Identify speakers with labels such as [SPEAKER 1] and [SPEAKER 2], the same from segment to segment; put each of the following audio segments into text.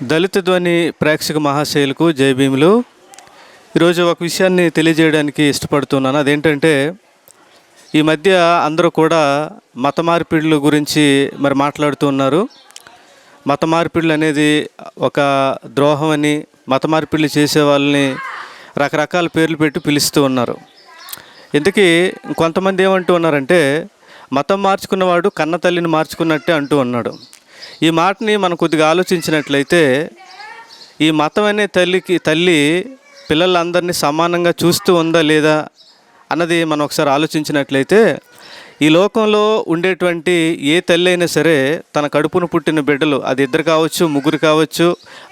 [SPEAKER 1] దళిత ధ్వని ప్రేక్షక మహాశయులకు జై భీములు. ఈరోజు ఒక విషయాన్ని తెలియజేయడానికి ఇష్టపడుతున్నాను. అదేంటంటే, ఈ మధ్య అందరూ కూడా మత మార్పిడుల గురించి మాట్లాడుతూ ఉన్నారు. మత మార్పిడులు అనేది ఒక ద్రోహం అని, మత మార్పిడులు చేసే వాళ్ళని రకరకాల పేర్లు పెట్టి పిలుస్తూ ఉన్నారు. ఇంతకీ కొంతమంది ఏమంటూ ఉన్నారంటే, మతం మార్చుకున్నవాడు కన్న తల్లిని మార్చుకున్నట్టే అంటూ ఉన్నాడు. ఈ మాటని మనం కొద్దిగా ఆలోచించినట్లయితే, ఈ మతం అనే తల్లి పిల్లలందరినీ సమానంగా చూస్తూ ఉందా లేదా అన్నది మనం ఒకసారి ఆలోచించినట్లయితే, ఈ లోకంలో ఉండేటువంటి ఏ తల్లి అయినా సరే తన కడుపును పుట్టిన బిడ్డలు, అది ఇద్దరు కావచ్చు, ముగ్గురు కావచ్చు,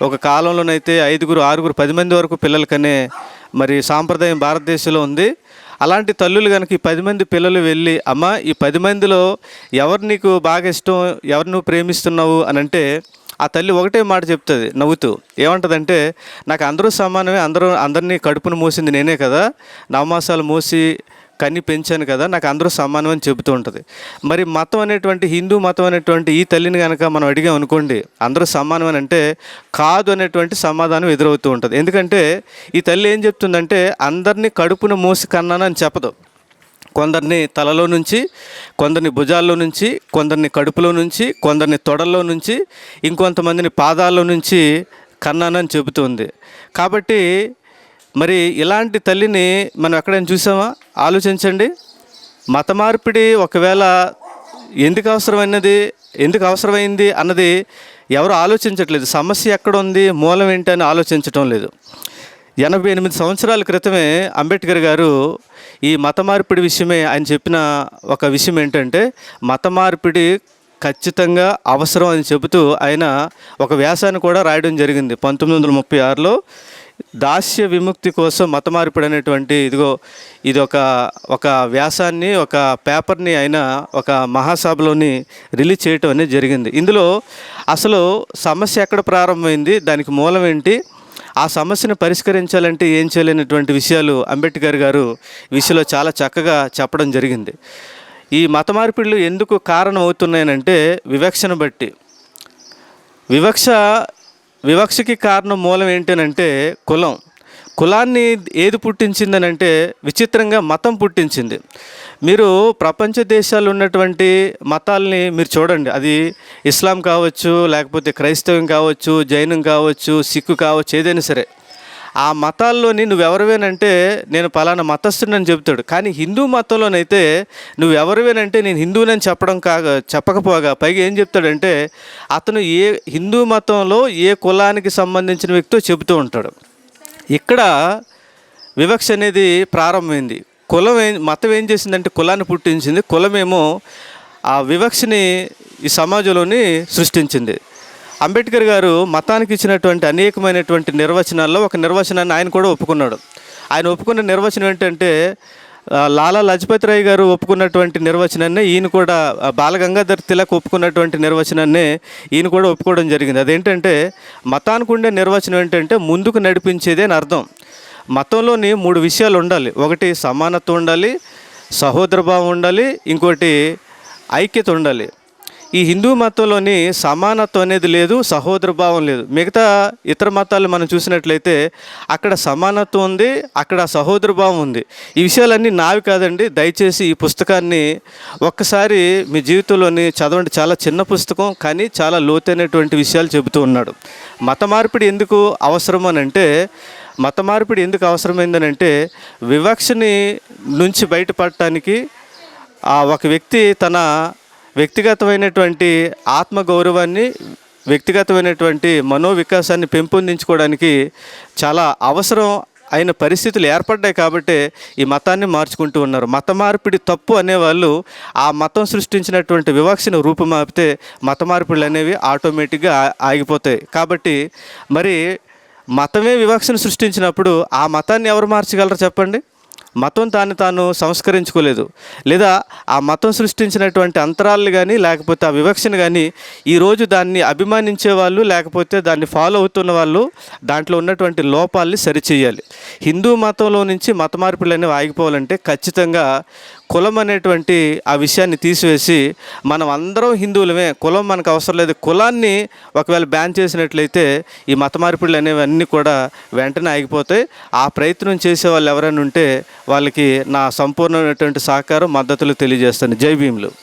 [SPEAKER 1] ఒక కాలంలోనైతే 5, 6, 10 మంది వరకు పిల్లలకనే సాంప్రదాయం భారతదేశంలో ఉంది. అలాంటి తల్లులు కనుక ఈ 10 మంది పిల్లలు వెళ్ళి, అమ్మ ఈ 10 మందిలో ఎవరు నీకు బాగా ఇష్టం, ఎవరు నువ్వు ప్రేమిస్తున్నావు అని అంటే, ఆ తల్లి ఒకటే మాట చెప్తుంది నవ్వుతూ. ఏమంటుందంటే, నాకు అందరూ సమానమే, అందరినీ కడుపును మోసింది నేనే కదా, నవమాసాలు మోసి కన్ని పెంచాను కదా, నాకు అందరూ సమానం అని చెబుతూ ఉంటుంది. మరి మతం అనేటువంటి, హిందూ మతం అనేటువంటి ఈ తల్లిని కనుక మనం అడిగాం అనుకోండి, అందరూ సమానం అని అంటే కాదు అనేటువంటి సమాధానం ఎదురవుతూ ఉంటుంది. ఎందుకంటే ఈ తల్లి ఏం చెప్తుందంటే, అందరినీ కడుపును మోసి కన్నానని చెప్పదు. కొందరిని తలలో నుంచి, కొందరిని భుజాల్లో నుంచి, కొందరిని కడుపులో నుంచి, కొందరిని తొడల్లో నుంచి, ఇంకొంతమందిని పాదాల్లో నుంచి కన్నానని చెబుతుంది. కాబట్టి ఇలాంటి తల్లిని మనం ఎక్కడైనా చూసామా? ఆలోచించండి. మత మార్పిడి ఒకవేళ ఎందుకు అవసరమైంది అన్నది ఎవరు ఆలోచించట్లేదు. సమస్య ఎక్కడ ఉంది, మూలం ఏంటి అని ఆలోచించటం లేదు. 88 సంవత్సరాల క్రితమే అంబేద్కర్ గారు ఈ మత మార్పిడి విషయమే ఆయన చెప్పిన ఒక విషయం ఏంటంటే, మత మార్పిడి ఖచ్చితంగా అవసరం అని చెబుతూ ఆయన ఒక వ్యాసాన్ని కూడా రాయడం జరిగింది. 1936లో దాస్య విముక్తి కోసం మత మార్పిడి అనేటువంటి ఇది ఒక వ్యాసాన్ని, ఒక పేపర్ని ఆయన ఒక మహాసభలోని రిలీజ్ చేయటం అనేది జరిగింది. ఇందులో అసలు సమస్య ఎక్కడ ప్రారంభమైంది, దానికి మూలం ఏంటి, ఆ సమస్యను పరిష్కరించాలంటే ఏం చేయలేనటువంటి విషయాలు అంబేద్కర్ గారు విషయంలో చాలా చక్కగా చెప్పడం జరిగింది. ఈ మత మార్పిడులు ఎందుకు కారణం అవుతున్నాయనంటే, వివక్షను బట్టి. వివక్షకి కారణం మూలం ఏంటనంటే కులాన్ని ఏది పుట్టించిందనంటే, విచిత్రంగా మతం పుట్టించింది. మీరు ప్రపంచ దేశాల్లో ఉన్నటువంటి మతాల్ని మీరు చూడండి. అది ఇస్లాం కావచ్చు, లేకపోతే క్రైస్తవం కావచ్చు, జైనం కావచ్చు, సిక్కు కావచ్చు, ఏదైనా సరే ఆ మతాల్లోని నువ్వెవరివేనంటే నేను పలానా మతస్థుడని చెబుతాడు. కానీ హిందూ మతంలోనైతే నువ్వెవరివేనంటే నేను హిందువునని చెప్పకపోగా పైగా ఏం చెప్తాడంటే, అతను హిందూ మతంలో ఏ కులానికి సంబంధించిన వ్యక్తో చెబుతూ ఉంటాడు. ఇక్కడ వివక్ష అనేది ప్రారంభమైంది. మతం ఏం చేసిందంటే కులాన్ని పుట్టించింది. కులమేమో ఆ వివక్షని ఈ సమాజంలోని సృష్టించింది. అంబేద్కర్ గారు మతానికి ఇచ్చినటువంటి అనేకమైనటువంటి నిర్వచనాల్లో ఒక నిర్వచనాన్ని ఆయన కూడా ఒప్పుకున్నాడు. ఆయన ఒప్పుకున్న నిర్వచనం ఏంటంటే, లాలా లజపతి రాయ్ గారు ఒప్పుకున్నటువంటి నిర్వచనాన్ని ఈయన కూడా, బాలగంగాధర్ తిలక్ ఒప్పుకున్నటువంటి నిర్వచనాన్ని ఈయన కూడా ఒప్పుకోవడం జరిగింది. అదేంటంటే, మతానికి ఉండే నిర్వచనం ఏంటంటే ముందుకు నడిపించేది అని అర్థం. మతంలోని 3 విషయాలు ఉండాలి. ఒకటి సమానత్వం ఉండాలి, సహోదరభావం ఉండాలి, ఇంకోటి ఐక్యత ఉండాలి. ఈ హిందూ మతంలోని సమానత్వం అనేది లేదు, సహోదరభావం లేదు. మిగతా ఇతర మతాలు మనం చూసినట్లయితే అక్కడ సమానత్వం ఉంది, అక్కడ సహోదరభావం ఉంది. ఈ విషయాలన్నీ నావి కాదండి. దయచేసి ఈ పుస్తకాన్ని ఒక్కసారి మీ జీవితంలోని చదవండి. చాలా చిన్న పుస్తకం, కానీ చాలా లోతైనటువంటి విషయాలు చెబుతూ ఉన్నాడు. మత మార్పిడి ఎందుకు అవసరం అనంటే, మత మార్పిడి ఎందుకు అవసరమైందనంటే, వివక్షని నుంచి బయటపడటానికి ఒక వ్యక్తి తన వ్యక్తిగతమైనటువంటి ఆత్మగౌరవాన్ని, వ్యక్తిగతమైనటువంటి మనోవికాసాన్ని పెంపొందించుకోవడానికి చాలా అవసరం అయిన పరిస్థితులు ఏర్పడ్డాయి. కాబట్టి ఈ మతాన్ని మార్చుకుంటూ ఉన్నారు. మత మార్పిడి తప్పు అనేవాళ్ళు ఆ మతం సృష్టించినటువంటి వివక్షను రూపుమాపితే మత మార్పిడులు అనేవి ఆటోమేటిక్గా ఆగిపోతాయి. కాబట్టి మతమే వివక్షను సృష్టించినప్పుడు ఆ మతాన్ని ఎవరు మార్చగలరు చెప్పండి? మతం తాను సంస్కరించుకోలేదు, లేదా ఆ మతం సృష్టించినటువంటి అంతరాలు కానీ, లేకపోతే ఆ వివక్షను కానీ ఈరోజు దాన్ని అభిమానించే వాళ్ళు, లేకపోతే దాన్ని ఫాలో అవుతున్న వాళ్ళు దాంట్లో ఉన్నటువంటి లోపాలని సరిచేయాలి. హిందూ మతంలో నుంచి మత మార్పులు అనేవి ఆగిపోవాలంటే ఖచ్చితంగా కులం అనేటువంటి ఆ విషయాన్ని తీసివేసి మనం అందరం హిందువులమే, కులం మనకు అవసరం లేదు, కులాన్ని ఒకవేళ బ్యాన్ చేసినట్లయితే ఈ మత మార్పిడులు అనేవన్నీ కూడా వెంటనే ఆగిపోతాయి. ఆ ప్రయత్నం చేసే వాళ్ళు ఎవరైనా ఉంటే వాళ్ళకి నా సంపూర్ణమైనటువంటి సహకారం, మద్దతులు తెలియజేస్తాను. జై భీములు.